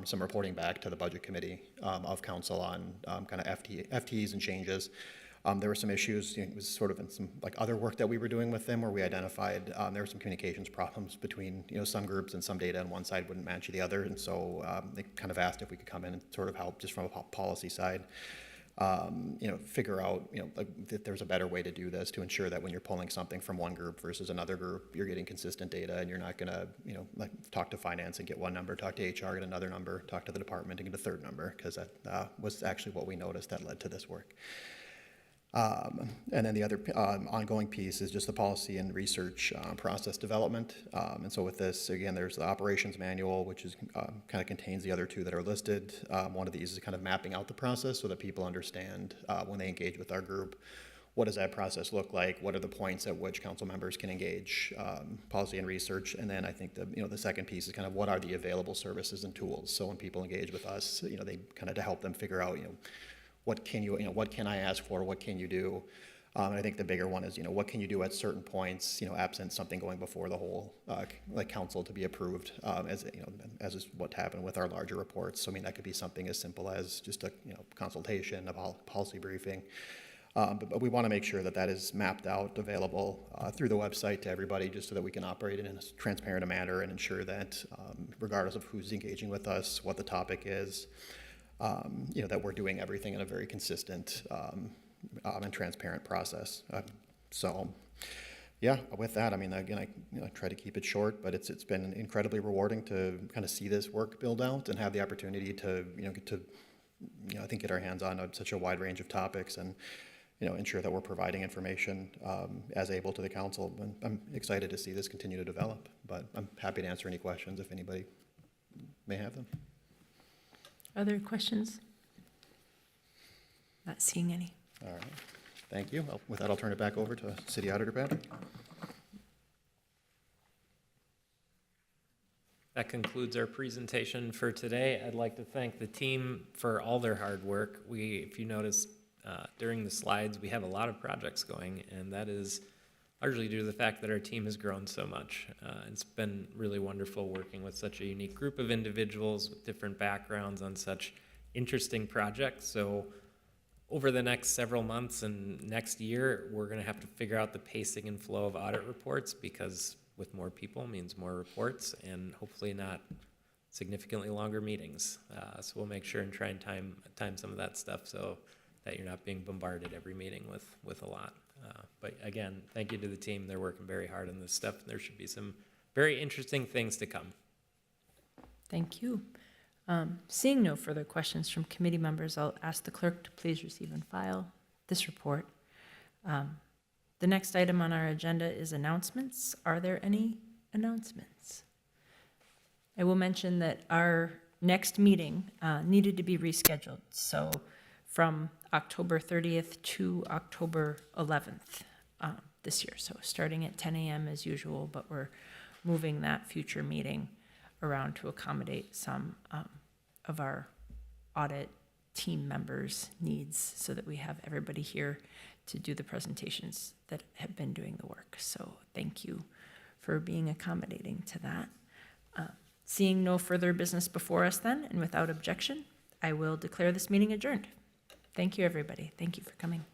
some reporting back to the budget committee of council on kind of FTEs and changes. There were some issues. It was sort of in some other work that we were doing with them, where we identified there were some communications problems between some groups, and some data on one side wouldn't match the other, and so they kind of asked if we could come in and sort of help just from a policy side. Figure out, that there's a better way to do this to ensure that when you're pulling something from one group versus another group, you're getting consistent data, and you're not going to, talk to finance and get one number, talk to HR, get another number, talk to the department and get a third number, because that was actually what we noticed that led to this work. And then the other ongoing piece is just the policy and research process development. And so with this, again, there's the operations manual, which is kind of contains the other 2 that are listed. One of these is kind of mapping out the process so that people understand when they engage with our group, what does that process look like? What are the points at which council members can engage policy and research? And then I think the second piece is kind of what are the available services and tools. So when people engage with us, they kind of to help them figure out, what can what can I ask for? What can you do? And I think the bigger one is, what can you do at certain points, absent something going before the whole, council to be approved, as is what happened with our larger reports. So, that could be something as simple as just a, consultation, a policy briefing. But we want to make sure that that is mapped out, available through the website to everybody, just so that we can operate in a transparent manner and ensure that, regardless of who's engaging with us, what the topic is, that we're doing everything in a very consistent and transparent process. With that, again, I try to keep it short, but it's been incredibly rewarding to kind of see this work build out and have the opportunity to get to I think get our hands on such a wide range of topics and ensure that we're providing information as able to the council. And I'm excited to see this continue to develop, but I'm happy to answer any questions if anybody may have them. Other questions? Not seeing any. All right, thank you. With that, I'll turn it back over to City Auditor Patrick. That concludes our presentation for today. I'd like to thank the team for all their hard work. If you notice during the slides, we have a lot of projects going, and that is largely due to the fact that our team has grown so much. It's been really wonderful working with such a unique group of individuals with different backgrounds on such interesting projects. So over the next several months and next year, we're gonna have to figure out the pacing and flow of audit reports, because with more people means more reports and hopefully not significantly longer meetings. So we'll make sure and try and time some of that stuff so that you're not being bombarded every meeting with a lot. But again, thank you to the team. They're working very hard on this stuff. There should be some very interesting things to come. Thank you. Seeing no further questions from committee members, I'll ask the clerk to please receive and file this report. The next item on our agenda is announcements. Are there any announcements? I will mention that our next meeting needed to be rescheduled, so from October 30th to October 11th this year. So starting at 10 a.m. as usual, but we're moving that future meeting around to accommodate some of our audit team members' needs so that we have everybody here to do the presentations that have been doing the work. So thank you for being accommodating to that. Seeing no further business before us then, and without objection, I will declare this meeting adjourned. Thank you, everybody. Thank you for coming.